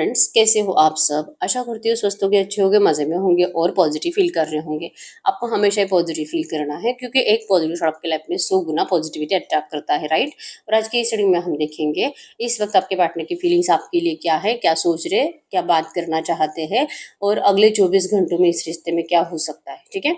Friends, कैसे हो आप सब। आशा करती हूँ स्वस्थ होंगे, अच्छे होंगे, मजे में होंगे और पॉजिटिव फील कर रहे होंगे। आपको हमेशा ही पॉजिटिव फील करना है क्योंकि एक पॉजिटिव थॉट आपके लाइफ में 100 गुना पॉजिटिविटी अट्रैक्ट करता है, राइट। और आज की इस स्टडी में हम देखेंगे इस वक्त आपके पार्टनर की फीलिंग्स आपके लिए क्या है, क्या सोच रहे, क्या बात करना चाहते हैं और अगले 24 घंटों में इस रिश्ते में क्या हो सकता है। ठीक है,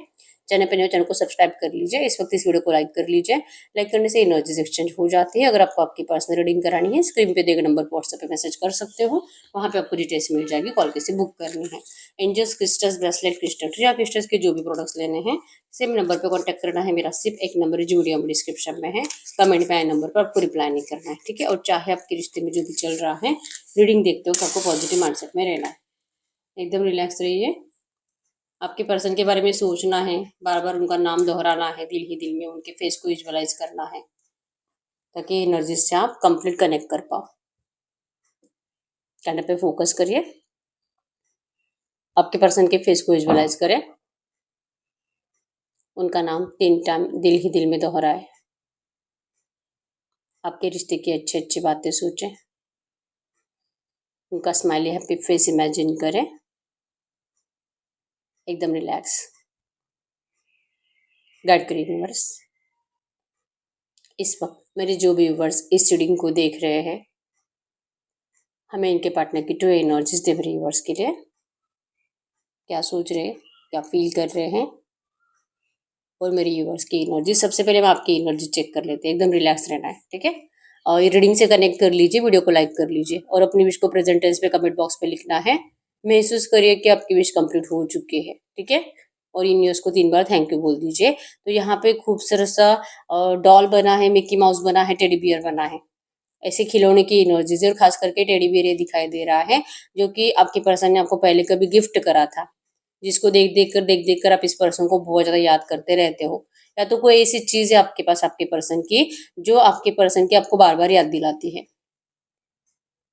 चैनल को सब्सक्राइब कर लीजिए। इस वक्त इस वीडियो को लाइक कर लीजिए। लाइक करने से एनर्जीज एक्सचेंज हो जाती है। अगर आपको आपकी पर्सनल रीडिंग करानी है, स्क्रीन पे दिए गए नंबर पर व्हाट्सएप पे मैसेज कर सकते हो। वहाँ पे आपको डिटेल्स मिल जाएगी, कॉल कैसे बुक करनी है। एंजल्स क्रिस्टल्स, ब्रेसलेट क्रिस्टल, ट्रिया क्रिस्टल्स के जो भी प्रोडक्ट्स लेने हैं, सेम नंबर पर कॉन्टैक्ट करना है। मेरा सिर्फ एक नंबर जो वीडियो में डिस्क्रिप्शन में है, कमेंट पे आए नंबर पर आपको रिप्लाई नहीं करना है, ठीक है। और चाहे आपके रिश्ते में जो भी चल रहा है, रीडिंग देखते हो तो आपको पॉजिटिव माइंडसेट में रहना है। एकदम रिलैक्स रहिए। आपके पर्सन के बारे में सोचना है, बार बार उनका नाम दोहराना है, दिल ही दिल में उनके फेस को विजुअलाइज करना है, ताकि एनर्जी से आप कंप्लीट कनेक्ट कर पाओ। कैंडल पे फोकस करिए, आपके पर्सन के फेस को विजुअलाइज करें, उनका नाम 3 टाइम दिल ही दिल में दोहराए, आपके रिश्ते की अच्छी अच्छी बातें सोचें, उनका स्माइली हैप्पी फेस इमेजिन करें, एकदम रिलैक्स। गाइड करिए यूनिवर्स। इस वक्त मेरे जो भी व्यूवर्स इस रीडिंग को देख रहे हैं, हमें इनके पार्टनर की 2 एनर्जीज दे रही व्यूवर्स के लिए। क्या सोच रहे हैं, क्या फील कर रहे हैं, और मेरी व्यूवर्स की एनर्जी। सबसे पहले हम आपकी एनर्जी चेक कर लेते हैं। एकदम रिलैक्स रहना है, ठीक है। और ये रीडिंग से कनेक्ट कर लीजिए, वीडियो को लाइक कर लीजिए और अपनी विश को प्रेजेंट टेंस पे कमेंट बॉक्स पे लिखना है। महसूस करिए कि आपकी विश कंप्लीट हो चुकी है, ठीक है। और यूनिवर्स को 3 बार थैंक यू बोल दीजिए। तो यहाँ पे खूबसूरत सा डॉल बना है, मिक्की माउस बना है, टेडी बियर बना है। ऐसे खिलौने की एनर्जीज है और खास करके टेडी बियर ये दिखाई दे रहा है, जो कि आपके पर्सन ने आपको पहले कभी गिफ्ट करा था, जिसको देख देख कर आप इस पर्सन को बहुत ज़्यादा याद करते रहते हो। या तो कोई ऐसी चीज़ है आपके पास आपके पर्सन की, जो आपके पर्सन की आपको बार-बार याद दिलाती है।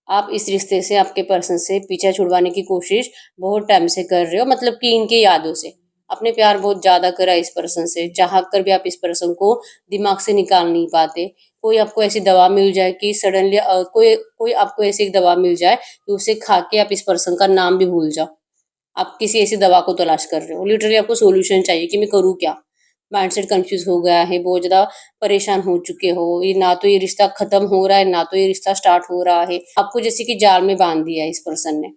आप इस रिश्ते से, आपके पर्सन से पीछा छुड़वाने की कोशिश बहुत टाइम से कर रहे हो, मतलब कि इनकी यादों से। आपने प्यार बहुत ज़्यादा करा इस पर्सन से, चाह कर भी आप इस पर्सन को दिमाग से निकाल नहीं पाते। कोई आपको ऐसी दवा मिल जाए कि सडनली कोई कोई आपको ऐसी एक दवा मिल जाए कि उसे खा के आप इस पर्सन का नाम भी भूल जाओ। आप किसी ऐसी दवा को तलाश कर रहे हो, लिटरली आपको सॉल्यूशन चाहिए कि मैं करूँ क्या? माइंडसेट कंफ्यूज हो गया है, बहुत ज़्यादा परेशान हो चुके हो। ये ना तो ये रिश्ता खत्म हो रहा है, ना तो ये रिश्ता स्टार्ट हो रहा है। आपको जैसे कि जाल में बांध दिया है इस पर्सन ने।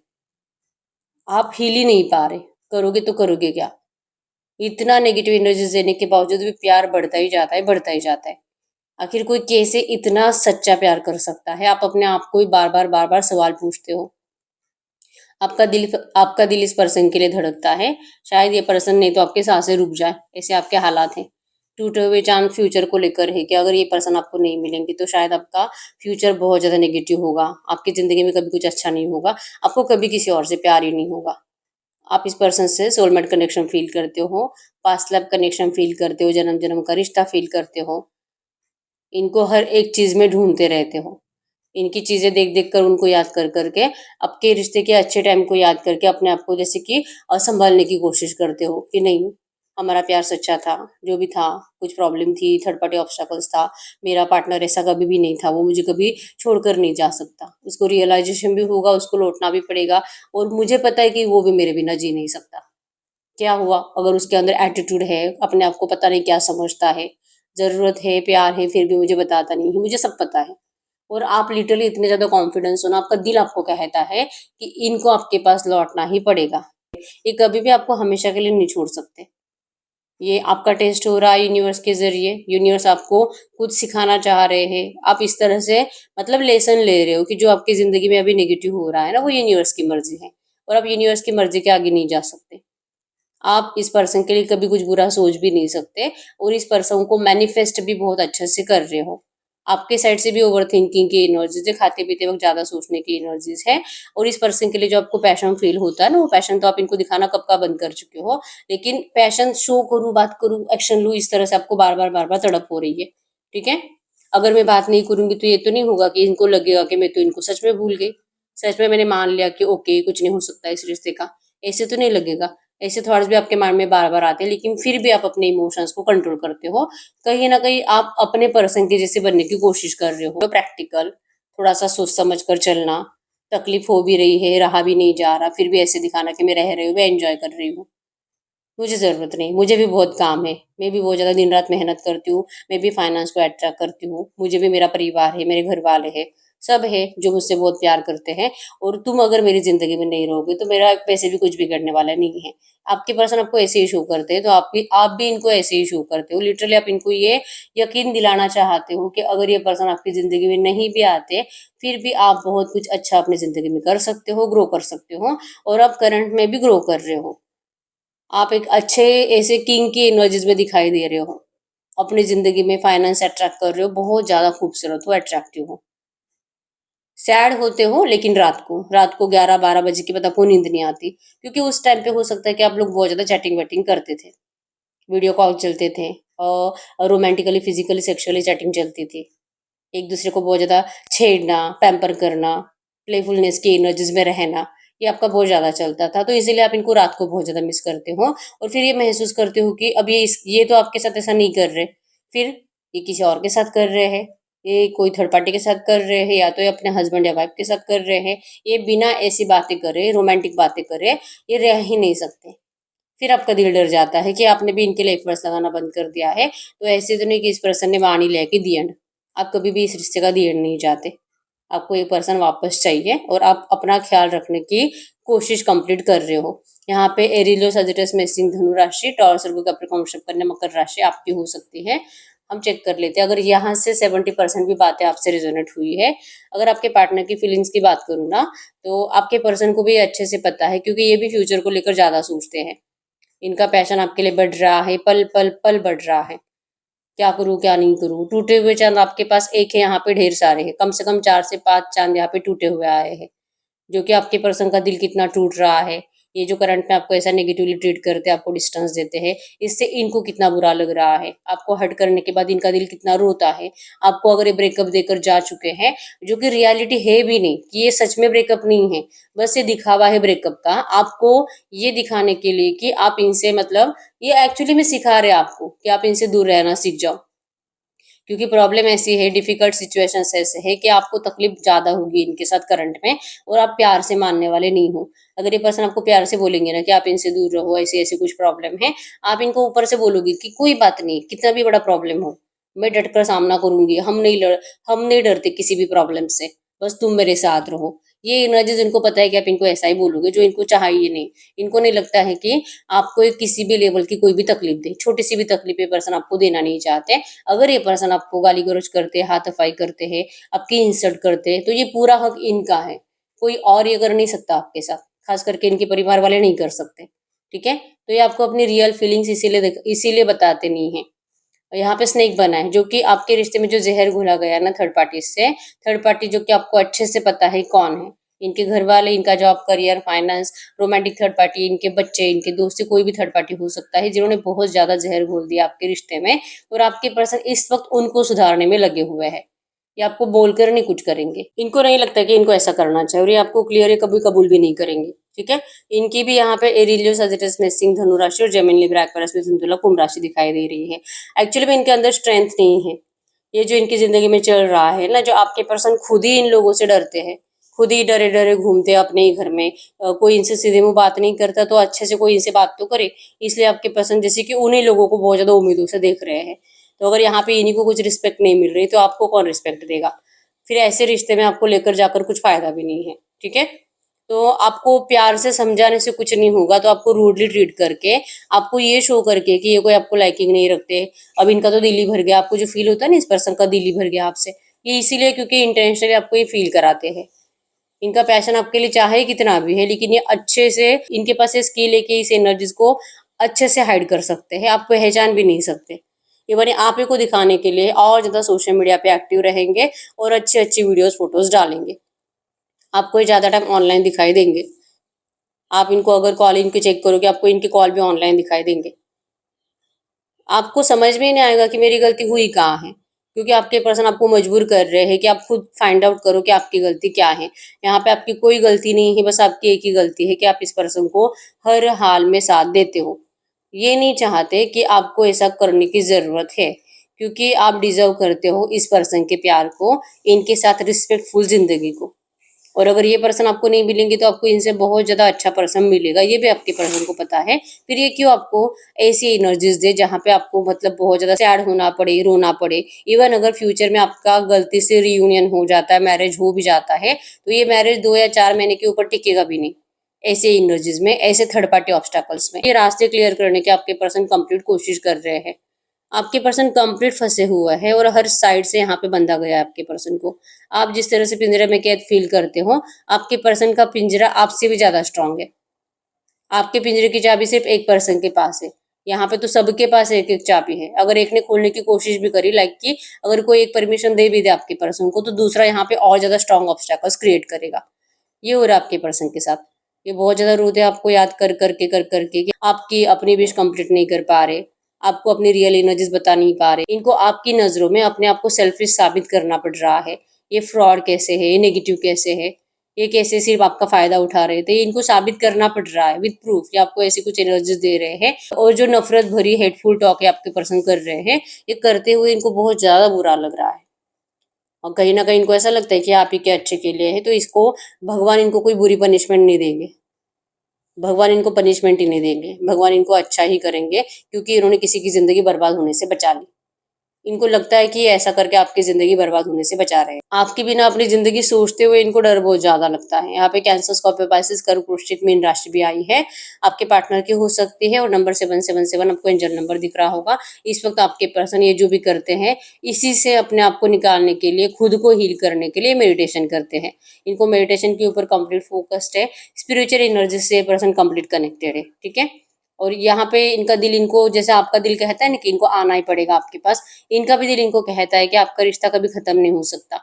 आप हिल ही नहीं पा रहे, करोगे तो करोगे क्या? इतना नेगेटिव एनर्जी देने के बावजूद भी प्यार बढ़ता ही जाता है, बढ़ता ही जाता है। आखिर कोई कैसे इतना सच्चा प्यार कर सकता है? आप अपने आप को ही बार-बार सवाल पूछते हो। आपका दिल इस पर्सन के लिए धड़कता है। शायद ये पर्सन नहीं तो आपकी सांसें रुक जाए, ऐसे आपके हालात हैं। टूटे हुए चाँद फ्यूचर को लेकर है कि अगर ये पर्सन आपको नहीं मिलेंगे तो शायद आपका फ्यूचर बहुत ज़्यादा नेगेटिव होगा। आपकी ज़िंदगी में कभी कुछ अच्छा नहीं होगा। आपको कभी किसी और से प्यार ही नहीं होगा। आप इस पर्सन से सोलमेट कनेक्शन फ़ील करते हो, पास्ट लाइफ कनेक्शन फ़ील करते हो, जन्म-जन्म का रिश्ता फ़ील करते हो। इनको हर एक चीज़ में ढूँढते रहते हो। इनकी चीज़ें देख-देख कर, उनको याद कर के, आपके रिश्ते के अच्छे टाइम को याद करके अपने आप को जैसे कि सँभालने की कोशिश करते हो कि नहीं, हमारा प्यार सच्चा था, जो भी था, कुछ प्रॉब्लम थी, थर्ड पार्टी ऑब्स्टेकल्स था, मेरा पार्टनर ऐसा कभी भी नहीं था, वो मुझे कभी छोड़कर नहीं जा सकता। उसको रियलाइज़ेशन भी होगा, उसको लौटना भी पड़ेगा और मुझे पता है कि वो भी मेरे बिना जी नहीं सकता। क्या हुआ अगर उसके अंदर एटीट्यूड है, अपने आप को पता नहीं क्या समझता है, ज़रूरत है, प्यार है, फिर भी मुझे बताता नहीं है, मुझे सब पता है। और आप लिटरली इतने ज़्यादा कॉन्फिडेंस हो ना, आपका दिल आपको कहता है कि इनको आपके पास लौटना ही पड़ेगा। ये कभी भी आपको हमेशा के लिए नहीं छोड़ सकते। ये आपका टेस्ट हो रहा है यूनिवर्स के ज़रिए, यूनिवर्स आपको कुछ सिखाना चाह रहे हैं। आप इस तरह से मतलब लेसन ले रहे हो कि जो आपकी ज़िंदगी में अभी नेगेटिव हो रहा है ना, वो यूनिवर्स की मर्ज़ी है और आप यूनिवर्स की मर्ज़ी के आगे नहीं जा सकते। आप इस पर्सन के लिए कभी कुछ बुरा सोच भी नहीं सकते और इस पर्सन को मैनिफेस्ट भी बहुत अच्छे से कर रहे हो। आपके साइड से भी ओवरथिंकिंग की एनर्जीज़ है, खाते-पीते वक़्त ज़्यादा सोचने की एनर्जीज़ है और इस पर्सन के लिए जो आपको पैशन फ़ील होता है ना, वो पैशन तो आप इनको दिखाना कब का बंद कर चुके हो। लेकिन पैशन शो करूँ, बात करूँ, एक्शन लूँ, इस तरह से आपको बार-बार तड़प हो रही है। ठीक है? अगर मैं बात नहीं करूँगी तो ये तो नहीं होगा कि इनको लगेगा कि मैं तो इनको सच में भूल गई। सच में मैंने मान लिया कि ओके, कुछ नहीं हो सकता इस रिश्ते का। ऐसे तो नहीं लगेगा। ऐसे थॉट्स भी आपके माइंड में बार-बार आते हैं, लेकिन फिर भी आप अपने इमोशंस को कंट्रोल करते हो। कहीं न कहीं आप अपने पर्सन के जैसे बनने की कोशिश कर रहे हो। प्रैक्टिकल, थोड़ा-सा सोच समझ कर चलना, तकलीफ हो भी रही है, रहा भी नहीं जा रहा, फिर भी ऐसे दिखाना कि मैं रह रही हूँ, मैं एन्जॉय कर रही हूँ। मुझे ज़रूरत नहीं, मुझे भी बहुत काम है, मैं भी बहुत ज़्यादा दिन-रात मेहनत करती हूँ, मैं भी फाइनेंस को अट्रैक्ट करती हूँ, मुझे भी मेरा परिवार है, मेरे घरवाले हैं, सब है जो मुझसे बहुत प्यार करते हैं और तुम अगर मेरी ज़िंदगी में नहीं रहोगे तो मेरा वैसे भी कुछ बिगड़ने वाला नहीं है। आपके पर्सन आपको ऐसे ही शो करते हैं तो आप भी इनको ऐसे ही शो करते हो। लिटरली आप इनको ये यकीन दिलाना चाहते हो कि अगर ये पर्सन आपकी ज़िंदगी में नहीं भी आते, फिर भी आप बहुत कुछ अच्छा अपनी ज़िंदगी में कर सकते हो, ग्रो कर सकते हो और आप करंट में भी ग्रो कर रहे हो। आप एक अच्छे ऐसे किंग की एनर्जीज में दिखाई दे रहे हो। अपनी ज़िंदगी में फाइनेंस अट्रैक्ट कर रहे हो, बहुत ज़्यादा खूबसूरत हो, अट्रैक्टिव हो। सैड होते हो लेकिन रात को 11-12 बजे के बाद आपको नींद नहीं आती क्योंकि उस टाइम पे हो सकता है कि आप लोग बहुत ज़्यादा चैटिंग-वैटिंग करते थे। वीडियो कॉल चलते थे रोमांटिकली, फिज़िकली, सेक्सुअली चैटिंग चलती थी। एक-दूसरे को बहुत ज़्यादा छेड़ना, पैम्पर करना, प्लेफुलनेस की एनर्जीज़ में रहना, ये आपका बहुत ज़्यादा चलता था। तो इसीलिए आप इनको रात को बहुत ज़्यादा मिस करते हो और फिर ये महसूस करते हो कि अब ये तो आपके साथ ऐसा नहीं कर रहे, फिर ये किसी और के साथ कर रहे हैं, ये कोई थर्ड पार्टी के साथ कर रहे हैं या तो ये अपने हस्बैंड या वाइफ के साथ कर रहे हैं। ये बिना ऐसी बातें करे, रोमांटिक बातें करे, ये रह ही नहीं सकते। फिर आपका दिल डर जाता है कि आपने भी इनके लिए एफर्ट्स लगाना बंद कर दिया है, तो ऐसे तो नहीं कि इस पर्सन ने मान ही लिया कि दी एंड। आप कभी भी इस रिश्ते का दी एंड नहीं चाहते। आपको ये पर्सन वापस चाहिए और आप अपना ख्याल रखने की कोशिश कंप्लीट कर रहे हो। यहाँ पे एरिलो, सजिटस, मेषिंग, धनु राशि, टॉरस, वर्गो, कैप्रिकॉर्न, वृश्चिक, कन्या, मकर राशि आपकी हो सकती है। हम चेक कर लेते हैं। अगर यहाँ से 70% भी बातें आपसे रेजोनेट हुई है, अगर आपके पार्टनर की फीलिंग्स की बात करूँ ना, तो आपके पर्सन को भी अच्छे से पता है क्योंकि ये भी फ्यूचर को लेकर ज़्यादा सोचते हैं। इनका पैशन आपके लिए बढ़ रहा है, पल पल पल बढ़ रहा है। क्या करूँ क्या नहीं करूँ? टूटे हुए चाँद आपके पास एक है, यहाँ पे ढेर सारे हैं। कम से कम 4 से 5 चाँद यहाँ पे टूटे हुए आए हैं। जो कि आपके पर्सन का दिल कितना टूट रहा है। ये जो करंट में आपको ऐसा नेगेटिवली ट्रीट करते हैं, आपको डिस्टेंस देते हैं, इससे इनको कितना बुरा लग रहा है। आपको हर्ट करने के बाद इनका दिल कितना रोता है। आपको अगर ये ब्रेकअप देकर जा चुके हैं, जो कि रियलिटी है भी नहीं कि ये सच में ब्रेकअप नहीं है, बस ये दिखावा है ब्रेकअप का। आपको ये दिखाने के लिए कि आप इनसे मतलब ये एक्चुअली में सिखा रहे हैं आपको कि आप इनसे दूर रहना सीख जाओ। क्योंकि प्रॉब्लम ऐसी है, डिफिकल्ट सिचुएशंस ऐसे है कि आपको तकलीफ ज़्यादा होगी इनके साथ करंट में और आप प्यार से मानने वाले नहीं हो। अगर ये पर्सन आपको प्यार से बोलेंगे ना कि आप इनसे दूर रहो, ऐसी-ऐसी कुछ प्रॉब्लम है, आप इनको ऊपर से बोलोगे कि कोई बात नहीं, कितना भी बड़ा प्रॉब्लम हो, मैं डट कर सामना करूँगी, हम नहीं डरते किसी भी प्रॉब्लम से, बस तुम मेरे साथ रहो। ये एनर्जीज़ इनको पता है कि आप इनको ऐसा ही बोलोगे जो इनको चाहिए नहीं। इनको नहीं लगता है कि आपको ये किसी भी लेवल की कोई भी तकलीफ दे, छोटी-सी भी तकलीफ ये पर्सन आपको देना नहीं चाहते। अगर ये पर्सन आपको गाली-गलौज करते हैं, हाथापाई करते हैं, आपकी इंसल्ट करते हैं, तो ये पूरा हक इनका है। कोई और ये कर नहीं सकता आपके साथ, खास करके इनके परिवार वाले नहीं कर सकते, ठीक है? तो ये आपको अपनी रियल फीलिंग्स इसीलिए बताते नहीं हैं। यहाँ पे स्नेक बना है, जो कि आपके रिश्ते में जो ज़हर घोला गया है ना थर्ड पार्टी से, थर्ड पार्टी जो कि आपको अच्छे से पता है कौन है। इनके घरवाले, इनका job, career, finance, romantic third party, इनके बच्चे, इनके दोस्त, कोई भी थर्ड पार्टी हो सकता है, जिन्होंने बहुत ज़्यादा ज़हर घोल दिया आपके रिश्ते में और आपके पर्सन इस वक़्त उनको सुधारने में लगे हुए हैं। ये आपको बोलकर नहीं कुछ करेंगे। इनको नहीं लगता कि इनको ऐसा करना चाहिए और ये आपको क्लियर ये कभी कबूल भी नहीं करेंगे, ठीक है? इनकी भी यहाँ पे एरिलियो, सजिटस, मेषिंग, धनु राशि और जेमिनी, लिब्रा, एक्वेरियस, मिथुन, तुला, कुंभ राशि दिखाई दे रही है। एक्चुअली में इनके अंदर स्ट्रेंथ नहीं है। ये जो इनकी ज़िंदगी में चल रहा है ना, जो आपके पर्सन खुद ही इन लोगों से डरते हैं। खुद ही डरे-डरे घूमते हैं अपने ही घर में। कोई इनसे सीधे मुँह बात नहीं करता तो अच्छे से कोई इनसे बात तो करे। इसलिए आपके पर्सन जैसे कि उन्हीं लोगों को बहुत ज़्यादा उम्मीदों से देख रहे हैं। तो अगर यहाँ पे इन्हीं को कुछ रिस्पेक्ट नहीं मिल रही तो आपको कौन रिस्पेक्ट देगा? फिर ऐसे रिश्ते में आपको लेकर जाकर कुछ फ़ायदा भी नहीं है, ठीक है? तो आपको प्यार से समझाने से कुछ नहीं होगा, तो आपको रूडली ट्रीट करके, आपको ये शो करके कि ये कोई आपको लाइकिंग नहीं रखते, अब इनका तो दिल ही भर गया, आपको जो फ़ील होता है ना इस पर्सन का दिल ही भर गया आपसे, ये इसीलिए क्योंकि इंटेंशनली आपको ये फ़ील कराते हैं। इनका पैशन आपके लिए चाहे कितना भी है, लेकिन ये अच्छे से इनके पास ये स्किल है कि इस एनर्जीज़ को अच्छे से हाइड कर सकते हैं, आप पहचान भी नहीं सकते। इवन ये आप ही को दिखाने के लिए और ज़्यादा सोशल मीडिया पे एक्टिव रहेंगे और अच्छी-अच्छी वीडियोज़, फ़ोटोज़ डालेंगे। आपको ये ज़्यादा टाइम ऑनलाइन दिखाई देंगे। आप इनको अगर कॉलिंग के चेक करोगे, आपको इनके कॉल भी ऑनलाइन दिखाई देंगे। आपको समझ में ही नहीं आएगा कि मेरी गलती हुई कहाँ है, क्योंकि आपके पर्सन आपको मजबूर कर रहे हैं कि आप खुद फाइंड आउट करो कि आपकी गलती क्या है। यहाँ पे आपकी कोई गलती नहीं है, बस आपकी एक ही गलती है कि आप इस पर्सन को हर हाल में साथ देते हो। ये नहीं चाहते कि आपको ऐसा करने की ज़रूरत है, क्योंकि आप डिज़र्व करते हो इस पर्सन के प्यार को, इनके साथ रिस्पेक्टफुल ज़िंदगी को। और अगर ये पर्सन आपको नहीं मिलेंगे तो आपको इनसे बहुत ज़्यादा अच्छा पर्सन मिलेगा, ये भी आपके पर्सन को पता है। फिर ये क्यों आपको ऐसी एनर्जीज दे जहाँ पे आपको मतलब बहुत ज़्यादा सैड होना पड़े, रोना पड़े। इवन अगर फ्यूचर में आपका गलती से रियूनियन हो जाता है, मैरिज हो भी जाता है, तो ये मैरिज 2 या 4 महीने के ऊपर टिकेगा भी नहीं। ऐसे एनर्जीज में, ऐसे थर्ड पार्टी ऑब्स्टैकल्स में ये रास्ते क्लियर करने के आपके पर्सन कंप्लीट कोशिश कर रहे हैं। आपके पर्सन कंप्लीट फंसे हुआ है और हर साइड से यहाँ पे बंधा गया है आपके पर्सन को। आप जिस तरह से पिंजरे में कैद फील करते हो, आपके पर्सन का पिंजरा आपसे भी ज्यादा स्ट्रांग है। आपके पिंजरे की चाबी सिर्फ एक पर्सन के पास है। यहाँ पे तो सबके पास एक एक चाबी है। अगर एक ने खोलने की कोशिश भी करी, लाइक कि अगर कोई एक परमिशन दे भी दे आपके पर्सन को, तो दूसरा यहाँ पे और ज्यादा स्ट्रांग ऑब्स्टैकल्स क्रिएट करेगा। ये हो रहा है आपके पर्सन के साथ। ये बहुत ज्यादा रोते हैं आपको याद कर करके कि आपकी अपनी विश कंप्लीट नहीं कर पा रहे, आपको अपनी रियल एनर्जीज बता नहीं पा रहे। इनको आपकी नजरों में अपने आप को सेल्फिश साबित करना पड़ रहा है। ये फ्रॉड कैसे है, ये नेगेटिव कैसे है, ये कैसे सिर्फ आपका फायदा उठा रहे थे, इनको साबित करना पड़ रहा है विद प्रूफ कि आपको ऐसी कुछ एनर्जीज दे रहे हैं। और जो नफरत भरी हेटफुल टॉक है आपके पर्सन कर रहे हैं, ये करते हुए इनको बहुत ज्यादा बुरा लग रहा है। और कहीं ना कहीं इनको ऐसा लगता है कि आप ही के अच्छे के लिए है, तो इसको भगवान इनको कोई बुरी पनिशमेंट नहीं देंगे। भगवान इनको पनिशमेंट ही नहीं देंगे, भगवान इनको अच्छा ही करेंगे, क्योंकि इन्होंने किसी की जिंदगी बर्बाद होने से बचा ली। इनको लगता है कि ये ऐसा करके आपकी जिंदगी बर्बाद होने से बचा रहे हैं। आपकी बिना अपनी जिंदगी सोचते हुए इनको डर बहुत ज्यादा लगता है। यहाँ पे कैंसर, स्कॉर्पियो, पाइसेस, कर्क, वृश्चिक, मीन राशि भी आई है। आपके पार्टनर की हो सकती है और नंबर 777 आपको एंजल नंबर दिख रहा होगा। इस वक्त आपके पर्सन ये जो भी करते हैं, इसी से अपने आप को निकालने के लिए, खुद को हील करने के लिए मेडिटेशन करते हैं। इनको मेडिटेशन के ऊपर कंप्लीट फोकस्ड है। स्पिरिचुअल एनर्जी से पर्सन कंप्लीट कनेक्टेड है। ठीक है। और यहाँ पे इनका दिल, इनको जैसे आपका दिल कहता है ना कि इनको आना ही पड़ेगा आपके पास, इनका भी दिल इनको कहता है कि आपका रिश्ता कभी खत्म नहीं हो सकता।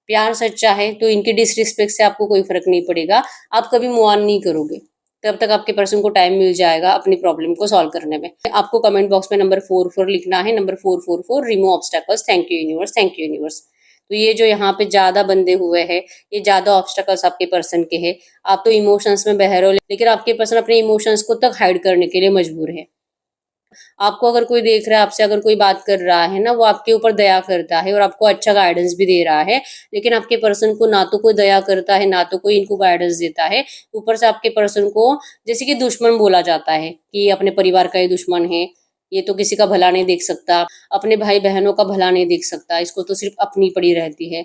प्यार सच्चा है तो इनकी डिसरिस्पेक्ट से आपको कोई फर्क नहीं पड़ेगा। आप कभी मूव ऑन नहीं करोगे, तब तक आपके पर्सन को टाइम मिल जाएगा अपनी प्रॉब्लम को सॉल्व करने में। आपको कमेंट बॉक्स में नंबर 44 लिखना है, number 444, remove obstacles. Thank you universe, thank you universe. तो ये जो यहाँ पे ज्यादा बंधे हुए हैं, ये ज्यादा ऑब्स्टैकल्स आपके पर्सन के हैं। आप तो इमोशंस में बह रहे हो, लेकिन आपके पर्सन अपने इमोशंस को तक हाइड करने के लिए मजबूर है। आपको अगर कोई देख रहा है, आपसे अगर कोई बात कर रहा है ना, वो आपके ऊपर दया करता है और आपको अच्छा गाइडेंस भी दे रहा है। लेकिन आपके पर्सन को ना तो कोई दया करता है, ना तो कोई इनको गाइडेंस देता है। ऊपर से आपके पर्सन को जैसे कि दुश्मन बोला जाता है कि ये अपने परिवार का ही दुश्मन है, ये तो किसी का भला नहीं देख सकता, अपने भाई बहनों का भला नहीं देख सकता, इसको तो सिर्फ अपनी पड़ी रहती है।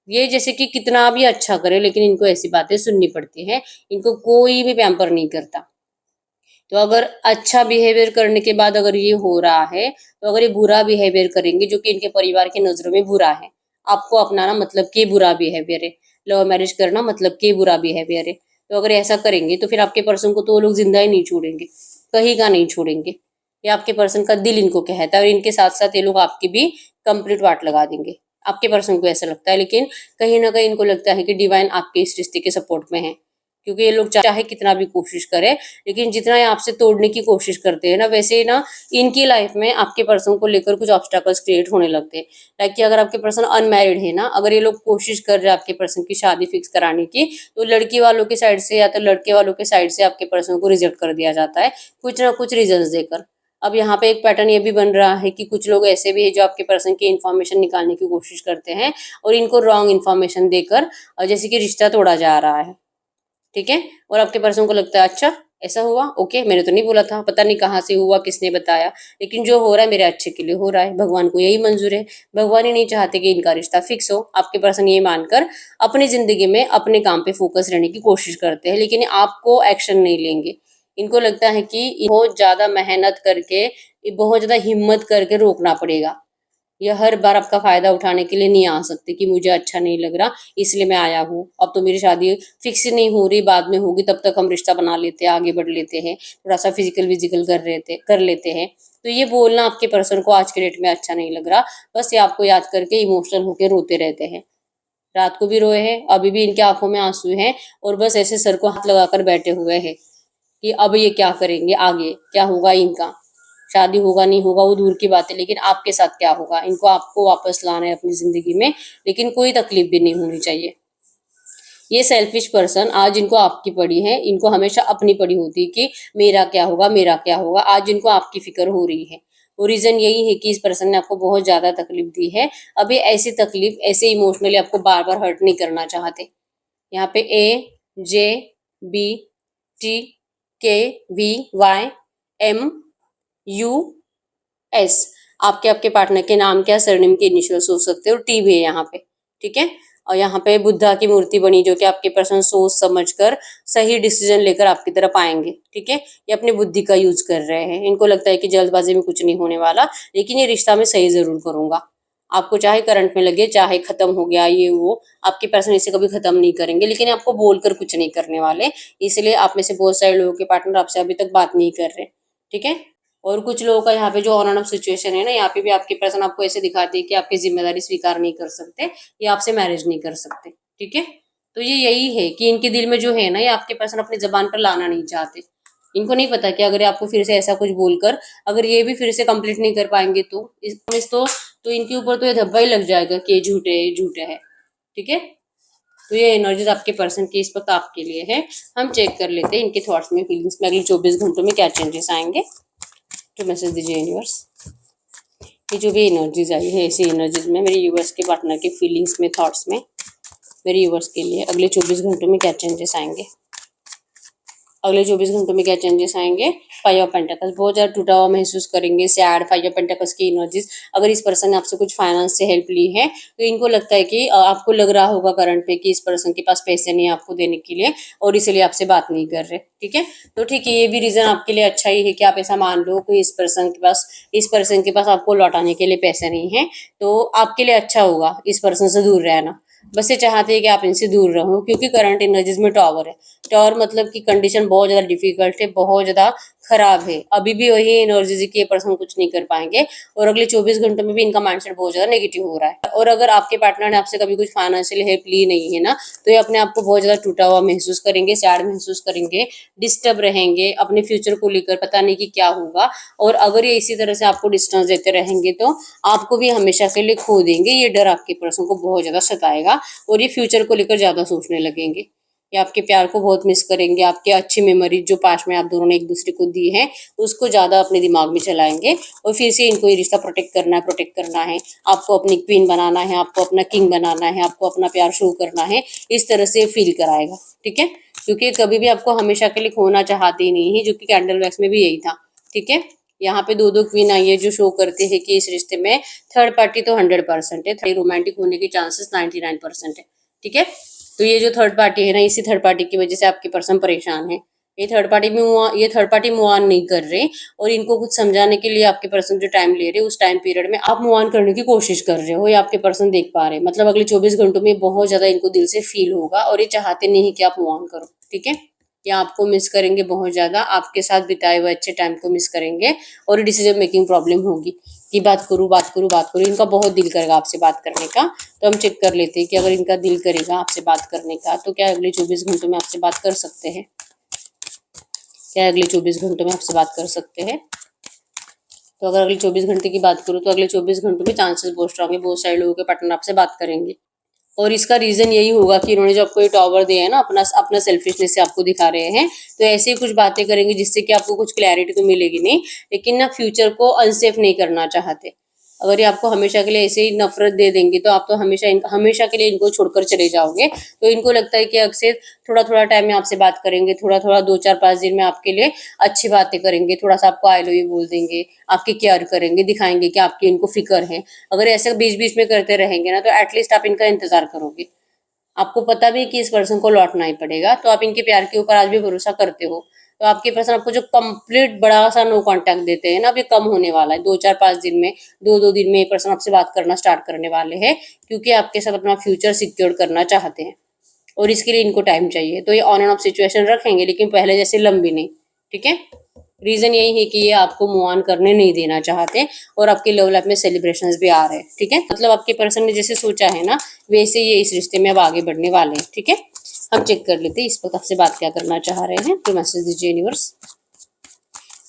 ये जैसे कि कितना भी अच्छा करे, लेकिन इनको ऐसी बातें सुननी पड़ती है। इनको कोई भी पैम्पर नहीं करता। तो अगर अच्छा बिहेवियर करने के बाद अगर ये हो रहा है, तो अगर ये बुरा बिहेवियर करेंगे जो कि इनके परिवार की नजरों में बुरा है, आपको अपनाना मतलब कि बुरा बिहेवियर है, लव मैरिज करना मतलब कि बुरा बिहेवियर है, तो अगर ऐसा करेंगे तो फिर आपके पर्सन को तो वो लोग जिंदा ही नहीं छोड़ेंगे, कहीं का नहीं छोड़ेंगे। ये आपके पर्सन का दिल इनको कहता है और इनके साथ साथ ये लोग आपकी भी कंप्लीट वाट लगा देंगे। आपके पर्सन को ऐसा लगता है, लेकिन कहीं ना कहीं इनको लगता है कि डिवाइन आपके इस रिश्ते के सपोर्ट में है। क्योंकि ये लोग चाहे कितना भी कोशिश करें, लेकिन जितना ये आपसे तोड़ने की कोशिश करते हैं ना, वैसे ही ना इनकी लाइफ में आपके पर्सन को लेकर कुछ ऑब्स्टैकल्स क्रिएट होने लगते हैं। लाइक कि अगर आपके पर्सन अनमैरिड है ना, अगर ये लोग कोशिश कर रहे हैं आपके पर्सन की शादी फिक्स कराने की, तो लड़की वालों की साइड से या तो लड़के वालों की साइड से आपके पर्सन को रिजेक्ट कर दिया जाता है, कुछ ना कुछ रीजंस देकर। अब यहाँ पे एक पैटर्न ये भी बन रहा है कि कुछ लोग ऐसे भी है जो आपके पर्सन की इन्फॉर्मेशन निकालने की कोशिश करते हैं और इनको रॉन्ग इन्फॉर्मेशन देकर जैसे कि रिश्ता तोड़ा जा रहा है। ठीक है। और आपके पर्सन को लगता है अच्छा ऐसा हुआ, ओके, मैंने तो नहीं बोला था, पता नहीं कहाँ से हुआ, किसने बताया, लेकिन जो हो रहा है मेरे अच्छे के लिए हो रहा है, भगवान को यही मंजूर है। भगवान ही नहीं चाहते कि इनका रिश्ता फिक्स हो। आपके पर्सन ये मानकर अपनी जिंदगी में अपने काम पे फोकस रहने की कोशिश करते हैं, लेकिन आपको एक्शन नहीं लेंगे। इनको लगता है कि बहुत ज्यादा मेहनत करके, बहुत ज्यादा हिम्मत करके रोकना पड़ेगा। ये हर बार आपका फायदा उठाने के लिए नहीं आ सकते कि मुझे अच्छा नहीं लग रहा इसलिए मैं आया हूँ, अब तो मेरी शादी फिक्स नहीं हो रही, बाद में होगी, तब तक हम रिश्ता बना लेते हैं, आगे बढ़ लेते हैं, थोड़ा सा फिजिकल विजिकल कर लेते हैं। तो ये बोलना आपके पर्सन को आज के डेट में अच्छा नहीं लग रहा। बस ये आपको याद करके इमोशनल होकर रोते रहते हैं। रात को भी रोए हैं, अभी भी इनके आंखों में आंसू हैं और बस ऐसे सर को हाथ लगाकर बैठे हुए हैं कि अब ये क्या करेंगे, आगे क्या होगा इनका। शादी होगा नहीं होगा वो दूर की बात है, लेकिन आपके साथ क्या होगा, इनको आपको वापस लाना है अपनी जिंदगी में, लेकिन कोई तकलीफ भी नहीं होनी चाहिए। ये सेल्फिश पर्सन आज इनको आपकी पड़ी है, इनको हमेशा अपनी पड़ी होती है कि मेरा क्या होगा, मेरा क्या होगा। आज इनको आपकी फिक्र हो रही है और रीजन यही है कि इस पर्सन ने आपको बहुत ज्यादा तकलीफ दी है। अभी ऐसी तकलीफ, ऐसे इमोशनली आपको बार बार हर्ट नहीं करना चाहते। यहाँ पे AJBTKVYMUS, आपके पार्टनर के नाम क्या सरनेम के इनिशियल्स हो सकते हैं, और टी भी है यहाँ पे, ठीक है। और यहाँ पे बुद्धा की मूर्ति बनी, जो कि आपके पर्सन सोच समझकर सही डिसीजन लेकर आपकी तरफ आएंगे, ठीक है। ये अपनी बुद्धि का यूज कर रहे हैं, इनको लगता है कि जल्दबाजी में कुछ नहीं होने वाला, लेकिन ये रिश्ता मैं सही जरूर करूंगा। आपको चाहे करंट में लगे, चाहे खत्म हो गया ये वो, आपके पर्सन इसे कभी खत्म नहीं करेंगे, लेकिन आपको बोलकर कुछ नहीं करने वाले। इसलिए आप में से बहुत सारे लोगों के पार्टनर आपसे अभी तक बात नहीं कर रहे, ठीक है। और कुछ लोगों का यहाँ पे जो ऑन एंड ऑफ सिचुएशन है ना, यहाँ पे भी आपके पर्सन आपको ऐसे दिखाते हैं कि आपकी जिम्मेदारी स्वीकार नहीं कर सकते, या आपसे मैरिज नहीं कर सकते, ठीक है। तो ये यही है कि इनके दिल में जो है ना, ये आपके पर्सन अपनी जबान पर लाना नहीं चाहते। इनको नहीं पता कि अगर आपको फिर से ऐसा कुछ बोलकर अगर ये भी फिर से कंप्लीट नहीं कर पाएंगे तो तो इनके ऊपर तो ये धब्बा ही लग जाएगा कि ये झूठे है, ठीक है। तो ये एनर्जीज आपके पर्सन की इस वक्त आपके लिए है। हम चेक कर लेते हैं इनके थॉट्स में, फीलिंग्स में अगले 24 घंटों में क्या चेंजेस आएंगे। तो मैसेज दीजिए यूनिवर्स, ये जो भी एनर्जीज आई है ऐसी एनर्जीज में मेरे यूनिवर्स के पार्टनर के फीलिंग्स में, थॉट्स में, मेरे यूनिवर्स के लिए अगले 24 घंटों में क्या चेंजेस आएंगे। अगले 24 घंटों में क्या चेंजेस आएंगे। 5 ऑफ पेंटिकल्स, बहुत ज़्यादा टूटा हुआ महसूस करेंगे, सैड। 5 ऑफ पेंटिकल्स की एनर्जीज, अगर इस पर्सन ने आपसे कुछ फाइनेंस से हेल्प ली है तो इनको लगता है कि आपको लग रहा होगा करंट में कि इस पर्सन के पास पैसे नहीं है आपको देने के लिए, और इसलिए आपसे बात नहीं कर रहे, ठीक है। तो ठीक है, ये भी रीज़न आपके लिए अच्छा ही है कि आप ऐसा मान लो कि इस पर्सन के पास आपको लौटाने के लिए पैसे नहीं है, तो आपके लिए अच्छा होगा इस पर्सन से दूर रहना। बस ये चाहते हैं कि आप इनसे दूर रहो, क्योंकि करंट एनर्जीज में टॉवर है। टॉवर मतलब कि कंडीशन बहुत ज़्यादा डिफिकल्ट है, बहुत ज़्यादा खराब है। अभी भी वही एनर्जीज की ये पर्सन कुछ नहीं कर पाएंगे, और अगले 24 घंटों में भी इनका माइंडसेट बहुत ज़्यादा नेगेटिव हो रहा है। और अगर आपके पार्टनर ने आपसे कभी कुछ फाइनेंशियल हेल्प ली नहीं है ना, तो ये अपने आप को बहुत ज़्यादा टूटा हुआ महसूस करेंगे, सैड महसूस करेंगे, डिस्टर्ब रहेंगे, अपने फ्यूचर को लेकर पता नहीं कि क्या होगा। और अगर ये इसी तरह से आपको डिस्टेंस देते रहेंगे तो आपको भी हमेशा के लिए खो देंगे। ये डर आपके पर्सन को बहुत ज़्यादा सताएगा, और ये फ्यूचर को लेकर ज़्यादा सोचने लगेंगे। ये आपके प्यार को बहुत मिस करेंगे, आपकी अच्छी मेमोरीज जो पास्ट में आप दोनों ने एक दूसरे को दी है उसको ज़्यादा अपने दिमाग में चलाएंगे, और फिर से इनको ये रिश्ता प्रोटेक्ट करना है। आपको अपनी क्वीन बनाना है, आपको अपना किंग बनाना है, आपको अपना प्यार शो करना है, इस तरह से फील कराएगा, ठीक है। क्योंकि कभी भी आपको हमेशा के लिए खोना चाहते ही नहीं है, जो कि कैंडल वैक्स में भी यही था, ठीक है। यहाँ पे दो क्वीन आई है जो शो करते हैं कि इस रिश्ते में थर्ड पार्टी तो 100% है, रोमांटिक होने के चांसेस 99% है, ठीक है। तो ये जो थर्ड पार्टी है ना, इसी थर्ड पार्टी की वजह से आपके पर्सन परेशान है। ये थर्ड पार्टी मूव ऑन नहीं कर रहे, और इनको कुछ समझाने के लिए आपके पर्सन जो टाइम ले रहे, उस टाइम पीरियड में आप मूव ऑन करने की कोशिश कर रहे हो, ये आपके पर्सन देख पा रहे हैं। मतलब अगले 24 घंटों में बहुत ज्यादा इनको दिल से फील होगा, और ये चाहते नहीं कि आप मूव ऑन करो, ठीक है। या आपको मिस करेंगे बहुत ज्यादा, आपके साथ बिताए हुए अच्छे टाइम को मिस करेंगे, और डिसीजन मेकिंग प्रॉब्लम होगी कि बात करूँ। इनका बहुत दिल करेगा आपसे बात करने का। तो हम चेक कर लेते हैं कि अगर इनका दिल करेगा आपसे बात करने का तो क्या अगले 24 घंटों में आपसे बात कर सकते हैं। क्या अगले 24 घंटों में आपसे बात कर सकते हैं। तो अगर अगले 24 घंटे की बात करूँ तो अगले 24 घंटों में चांसेस बहुत स्ट्रांग है, बहुत सारे लोगों के पार्टनर आपसे बात करेंगे। और इसका रीजन यही होगा कि इन्होंने जो आपको ये टॉवर दिया है ना, अपना सेल्फिशनेस से आपको दिखा रहे हैं। तो ऐसे ही कुछ बातें करेंगे जिससे कि आपको कुछ क्लैरिटी तो मिलेगी नहीं, लेकिन ना फ्यूचर को अनसेफ नहीं करना चाहते। अगर ये आपको हमेशा के लिए ऐसे ही नफरत दे देंगे तो आप तो हमेशा के लिए इनको छोड़कर चले जाओगे। तो इनको लगता है कि अक्सर थोड़ा थोड़ा टाइम में आपसे बात करेंगे, थोड़ा थोड़ा 2 4 5 दिन में आपके लिए अच्छी बातें करेंगे, थोड़ा सा आपको आई लव यू बोल देंगे, आपकी केयर करेंगे, दिखाएंगे कि आपकी इनको फिक्र है। अगर ऐसे बीच बीच में करते रहेंगे ना, तो एटलीस्ट आप इनका इंतजार करोगे। आपको पता भी कि इस पर्सन को लौटना ही पड़ेगा, तो आप इनके प्यार के ऊपर आज भी भरोसा करते हो। तो आपके पर्सन आपको जो कंप्लीट बड़ा सा नो कांटेक्ट देते हैं ना, अब ये कम होने वाला है। 2 4 5 दिन में, 2 2 दिन में ये पर्सन आपसे बात करना स्टार्ट करने वाले हैं, क्योंकि आपके साथ अपना फ्यूचर सिक्योर करना चाहते हैं, और इसके लिए इनको टाइम चाहिए। तो ये ऑन एंड ऑफ सिचुएशन रखेंगे, लेकिन पहले जैसे लंबी नहीं, ठीक है। रीजन यही है कि ये आपको मूव ऑन करने नहीं देना चाहते, और आपके लव लाइफ में सेलिब्रेशंस भी आ रहे हैं, ठीक है। मतलब आपके पर्सन ने जैसे सोचा है ना, वैसे ये इस रिश्ते में अब आगे बढ़ने वाले हैं, ठीक है। हम चेक कर लेते हैं इस वक्त आपसे बात क्या करना चाह रहे हैं। तो मैसेज दीजिए यूनिवर्स,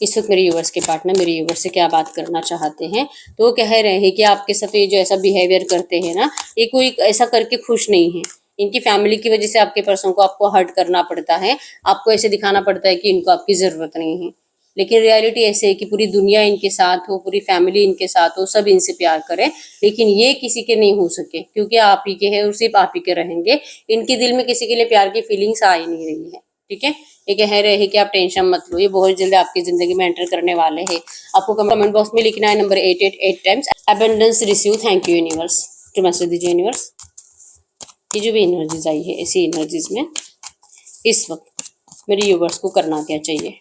इस वक्त मेरे यूनिवर्स के पार्टनर मेरे यूनिवर्स से क्या बात करना चाहते हैं। तो वो कह रहे हैं कि आपके साथ ये जो ऐसा बिहेवियर करते हैं ना, ये कोई ऐसा करके खुश नहीं है। इनकी फैमिली की वजह से आपके पर्सन को आपको हर्ट करना पड़ता है, आपको ऐसे दिखाना पड़ता है कि इनको आपकी जरूरत नहीं है। लेकिन रियलिटी ऐसे है कि पूरी दुनिया इनके साथ हो, पूरी फैमिली इनके साथ हो, सब इनसे प्यार करें, लेकिन ये किसी के नहीं हो सके क्योंकि आप ही के हैं और सिर्फ आप ही के रहेंगे। इनके दिल में किसी के लिए प्यार की फीलिंग्स आ ही नहीं रही है। ठीक है, ये कह रहे हैं कि आप टेंशन मत लो, ये बहुत जल्दी आपकी जिंदगी में एंटर करने वाले हैं। आपको कमेंट बॉक्स में लिखना है number 888 times abundance receive, thank you universe. तो मैसेज दीजिए यूनिवर्स, ये जो भी एनर्जीज आई है ऐसी एनर्जीज में इस वक्त मेरे यूवर्स को करना क्या चाहिए।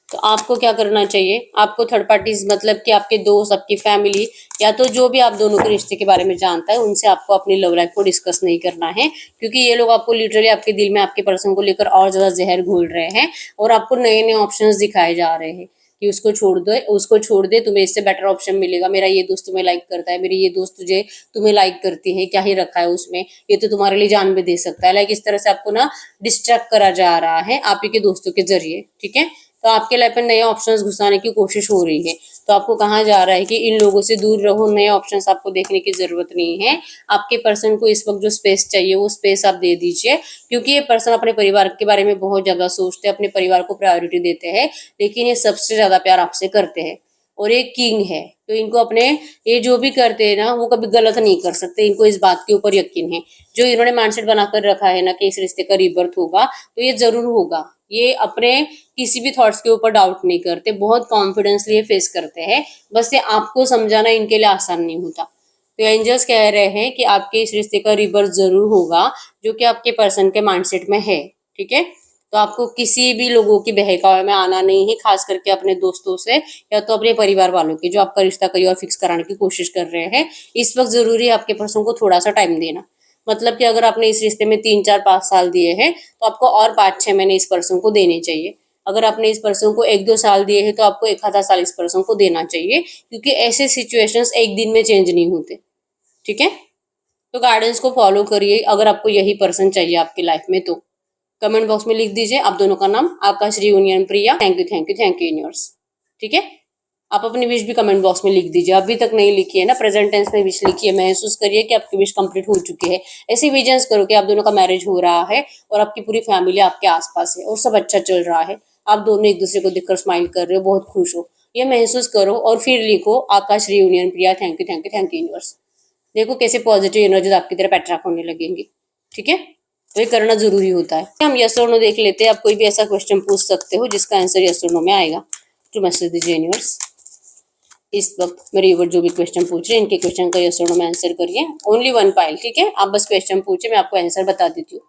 तो आपको क्या करना चाहिए, आपको थर्ड पार्टीज मतलब कि आपके दोस्त, आपकी फैमिली या तो जो भी आप दोनों के रिश्ते के बारे में जानता है उनसे आपको अपनी लव लाइफ को डिस्कस नहीं करना है, क्योंकि ये लोग आपको लिटरली आपके दिल में आपके पर्सन को लेकर और ज्यादा जहर घोल रहे हैं और आपको नए नए ऑप्शंस दिखाए जा रहे हैं कि उसको छोड़ दे, तुम्हें इससे बेटर ऑप्शन मिलेगा, मेरा ये दोस्त तुम्हें लाइक करता है, मेरी ये दोस्त तुम्हें लाइक करती है, क्या ही रखा है उसमें, ये तो तुम्हारे लिए जान भी दे सकता है। लाइक इस तरह से आपको ना डिस्ट्रैक्ट करा जा रहा है आप ही के दोस्तों के जरिए। ठीक है, तो आपके लाइफ में नए ऑप्शंस घुसाने की कोशिश हो रही है, तो आपको कहा जा रहा है कि इन लोगों से दूर रहो, नए ऑप्शंस आपको देखने की जरूरत नहीं है। आपके पर्सन को इस वक्त जो स्पेस चाहिए वो स्पेस आप दे दीजिए, क्योंकि ये पर्सन अपने परिवार के बारे में बहुत ज्यादा सोचते हैं, अपने परिवार को प्रायोरिटी देते हैं, लेकिन ये सबसे ज्यादा प्यार आपसे करते हैं और एक किंग है, तो इनको अपने ये जो भी करते हैं ना वो कभी गलत नहीं कर सकते, इनको इस बात के ऊपर यकीन है। जो इन्होंने माइंडसेट बनाकर रखा है ना कि इस रिश्ते का रीबर्थ होगा, तो ये जरूर होगा। ये अपने किसी भी थॉट्स के ऊपर डाउट नहीं करते, बहुत कॉन्फिडेंसली ये फेस करते हैं। बस ये आपको समझाना इनके लिए आसान नहीं होता। तो एंजल्स कह रहे हैं कि आपके इस रिश्ते का रीबर्थ जरूर होगा, जो कि आपके पर्सन के माइंडसेट में है। ठीक है, तो आपको किसी भी लोगों की बहकावे में आना नहीं है, खास करके अपने दोस्तों से या तो अपने परिवार वालों के जो आपका रिश्ता कहीं और फिक्स कराने की कोशिश कर रहे हैं। इस वक्त जरूरी है आपके पर्सन को थोड़ा सा टाइम देना, मतलब कि अगर आपने इस रिश्ते में 3 4 5 साल दिए हैं तो आपको और 5 6 महीने इस पर्सन को देने चाहिए। अगर आपने इस पर्सन को 1 2 साल दिए हैं तो आपको 1 आधा साल इस पर्सन को देना चाहिए, क्योंकि ऐसे सिचुएशंस एक दिन में चेंज नहीं होते। ठीक है, तो गाइडेंस को फॉलो करिए अगर आपको यही पर्सन चाहिए आपकी लाइफ में तो। कमेंट बॉक्स में लिख दीजिए आप दोनों का नाम, Akash union Priya. Thank you thank you thank you universe. ठीक है, आप अपनी विश भी कमेंट बॉक्स में लिख दीजिए, अभी तक नहीं लिखी है ना प्रेजेंट टेंस में विश लिखी है, महसूस करिए कि आपकी विश कंप्लीट हो चुकी है। ऐसे विजन्स करो कि आप दोनों का मैरिज हो रहा है और आपकी पूरी फैमिली आपके आसपास है और सब अच्छा चल रहा है, आप दोनों एक दूसरे को देखकर स्माइल कर रहे हो, बहुत खुश हो, ये महसूस करो और फिर लिखो Akash union Priya thank you thank you thank you universe. देखो कैसे पॉजिटिव एनर्जीज आपकी तरफ अट्रैक्ट होने लगेंगी। ठीक है, तो ये करना जरूरी होता है। हम यस और नो देख लेते हैं, आप कोई भी ऐसा क्वेश्चन पूछ सकते हो जिसका आंसर यस और नो में आएगा। तो मैसेज दीजिए यूनिवर्स, इस वक्त मेरे यूवर जो भी क्वेश्चन पूछ रहे हैं इनके क्वेश्चन का यस और नो में आंसर करिए। ओनली 1 पाइल, ठीक है, आप बस क्वेश्चन पूछे, मैं आपको आंसर बता देती हूँ।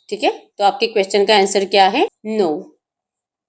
ठीक है, तो आपके क्वेश्चन का आंसर क्या है, नो।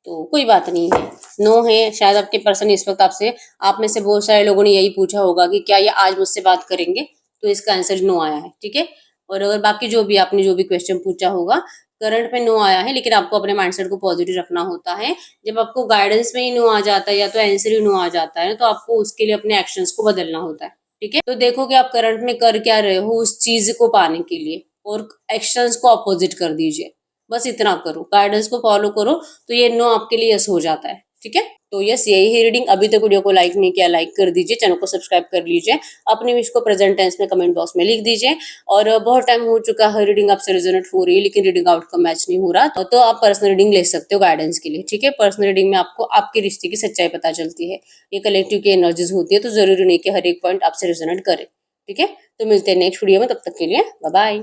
तो कोई बात नहीं है, नो है। शायद आपके पर्सन इस वक्त आपसे, आप में से बहुत सारे लोगों ने यही पूछा होगा कि क्या ये आज मुझसे बात करेंगे, तो इसका आंसर नो आया है। ठीक है, और अगर बाकी जो भी आपने जो भी क्वेश्चन पूछा होगा करंट में नो आया है, लेकिन आपको अपने माइंडसेट को पॉजिटिव रखना होता है। जब आपको गाइडेंस में ही नो आ जाता है या तो आंसर ही नो आ जाता है तो आपको उसके लिए अपने एक्शंस को बदलना होता है। ठीक है, तो देखो कि आप करंट में कर क्या रहे हो उस चीज को पाने के लिए, और एक्शंस को अपोजिट कर दीजिए। बस इतना करो, गाइडेंस को फॉलो करो, तो ये नो आपके लिए यस हो जाता है। ठीक है, तो यस यही है रीडिंग। अभी तक वीडियो को लाइक नहीं किया, लाइक कर दीजिए, चैनल को सब्सक्राइब कर लीजिए, अपनी विश को प्रेजेंट टेंस में कमेंट बॉक्स में लिख दीजिए। और बहुत टाइम हो चुका है रीडिंग आपसे रेजोनेट हो रही है लेकिन रीडिंग आउटकम मैच नहीं हो रहा, तो आप पर्सनल रीडिंग ले सकते हो गाइडेंस के लिए। ठीक है, पर्सनल रीडिंग में आपको आपके रिश्ते की सच्चाई पता चलती है, ये कलेक्टिव की एनर्जीज होती है, तो जरूरी नहीं कि हर एक पॉइंट आपसे रेजोनेट करे। ठीक है, तो मिलते हैं नेक्स्ट वीडियो में, तब तक के लिए बाय बाय।